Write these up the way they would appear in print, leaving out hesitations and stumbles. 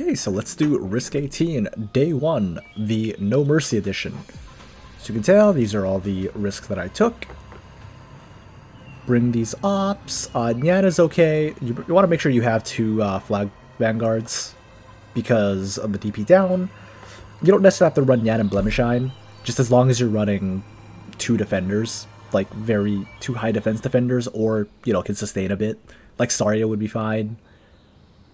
Okay, so let's do Risk 18, Day 1, the No Mercy Edition. As you can tell, these are all the risks that I took. Bring these ops. Nyan is okay. You want to make sure you have two flag vanguards because of the DP down. You don't necessarily have to run Nyan and Blemishine, just as long as you're running two defenders, like two high defense defenders, or, you know, can sustain a bit. Like Saria would be fine.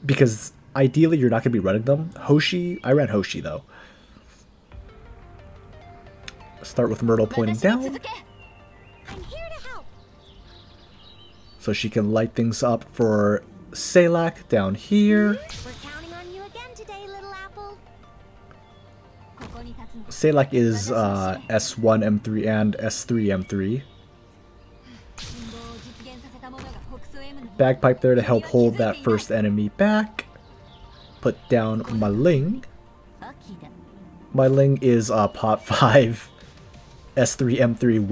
Because ideally, you're not going to be running them. Hoshi, I ran Hoshi though. Start with Myrtle pointing down. So she can light things up for Salak down here. Salak is S1 M3 and S3 M3. Bagpipe there to help hold that first enemy back. Put down Maling. Maling is pot 5 S3 M3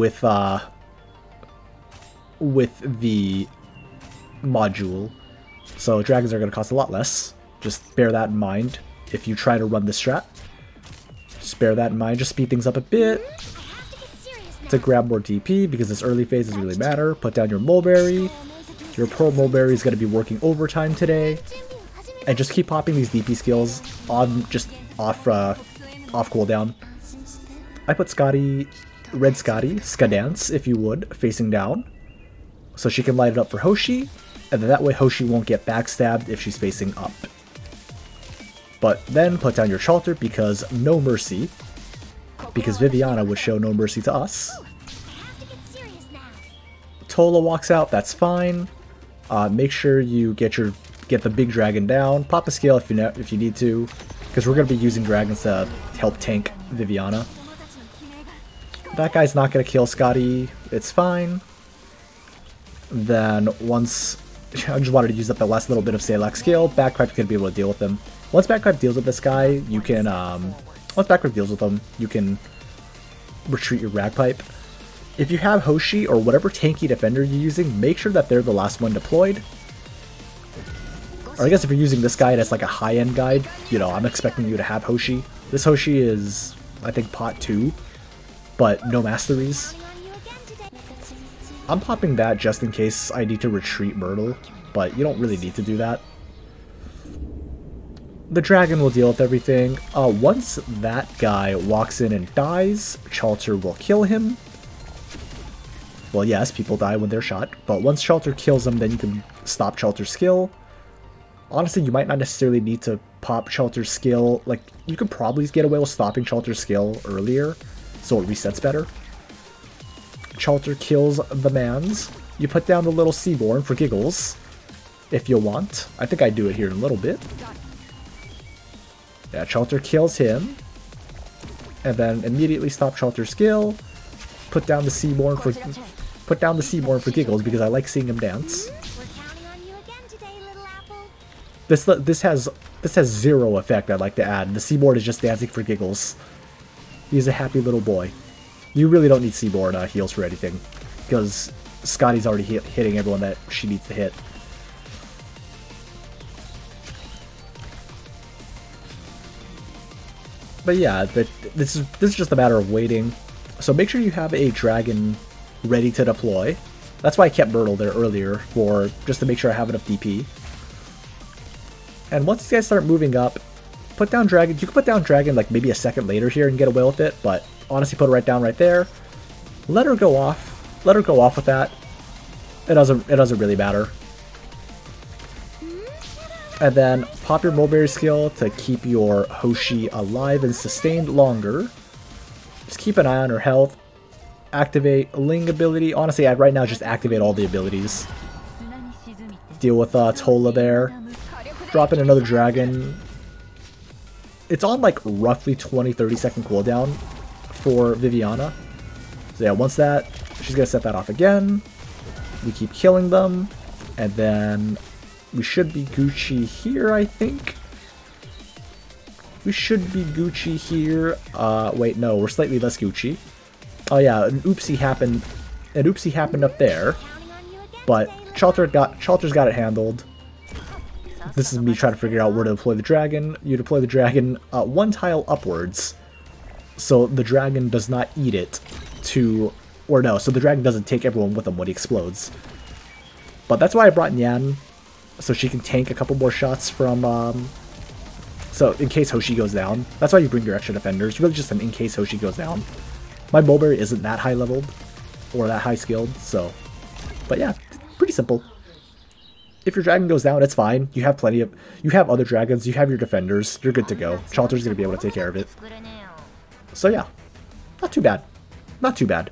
with the module. So dragons are going to cost a lot less. Just bear that in mind if you try to run this strat. Just bear that in mind. Just speed things up a bit to grab more DP because this early phase doesn't really matter. Put down your Mulberry. Your Pearl Mulberry is going to be working overtime today. And just keep popping these DP skills on just off cooldown. I put Scotty, Red Scotty, Skadance, if you would, facing down. So she can light it up for Hoshi. And then that way Hoshi won't get backstabbed if she's facing up. But then put down your Chalter because no mercy. Because Viviana would show no mercy to us. Tola walks out, that's fine. Make sure you get the big dragon down. Pop a scale if you need to, because we're going to be using dragons to help tank Viviana. That guy's not going to kill Scotty. It's fine. Then once I just wanted to use up the last little bit of Salak skill, Bagpipe's going to be able to deal with him. Once Bagpipe deals with this guy, you can once Bagpipe deals with him, you can retreat your Ragpipe. If you have Hoshi or whatever tanky defender you're using, make sure that they're the last one deployed. Or I guess if you're using this guide as like a high-end guide, you know, I'm expecting you to have Hoshi. This Hoshi is, I think, pot 2, but no masteries. I'm popping that just in case I need to retreat Myrtle, but you don't really need to do that. The dragon will deal with everything. Once that guy walks in and dies, Chalter will kill him. Well, yes, people die when they're shot, but once Chalter kills them, then you can stop Chalter's skill. Honestly, you might not necessarily need to pop Chalter's skill. Like, you could probably get away with stopping Chalter's skill earlier, so it resets better. Chalter kills the mans. You put down the little Seaborn for giggles, if you want. I think I do it here in a little bit. Yeah, Chalter kills him, and then immediately stop Chalter's skill. Put down the Seaborn for giggles because I like seeing him dance. This has zero effect. I'd like to add. The Seaborn is just dancing for giggles. He's a happy little boy. You really don't need Seaborn heals for anything because Scotty's already hitting everyone that she needs to hit. But yeah, this is just a matter of waiting. So make sure you have a dragon ready to deploy. That's why I kept Myrtle there earlier, just to make sure I have enough DP. And once these guys start moving up, put down dragon. You can put down dragon like maybe a second later here and get away with it, but honestly put it right down right there. Let her go off. Let her go off with that. It doesn't really matter. And then pop your Mulberry skill to keep your Hoshi alive and sustained longer. Just keep an eye on her health. Activate Ling ability. Honestly, right now just activate all the abilities. Deal with Tola there. Drop in another dragon. It's on like roughly 20-30 second cooldown for Viviana. So yeah, once that, she's going to set that off again. We keep killing them. And then we should be Gucci here, I think. We should be Gucci here. Wait, no, we're slightly less Gucci. Oh yeah, an oopsie happened. An oopsie happened up there. But Chalter's got it handled. This is me trying to figure out where to deploy the dragon. You deploy the dragon one tile upwards, so the dragon does not eat it so the dragon doesn't take everyone with him when he explodes. But that's why I brought Nyan, so she can tank a couple more shots from, so in case Hoshi goes down. That's why you bring your extra defenders, really just an in case Hoshi goes down. My Mulberry isn't that high leveled, or that high skilled, so, but yeah, pretty simple. If your dragon goes down, it's fine. You have you have other dragons, you have your defenders, you're good to go. Chaucer's gonna be able to take care of it. So yeah, not too bad. Not too bad.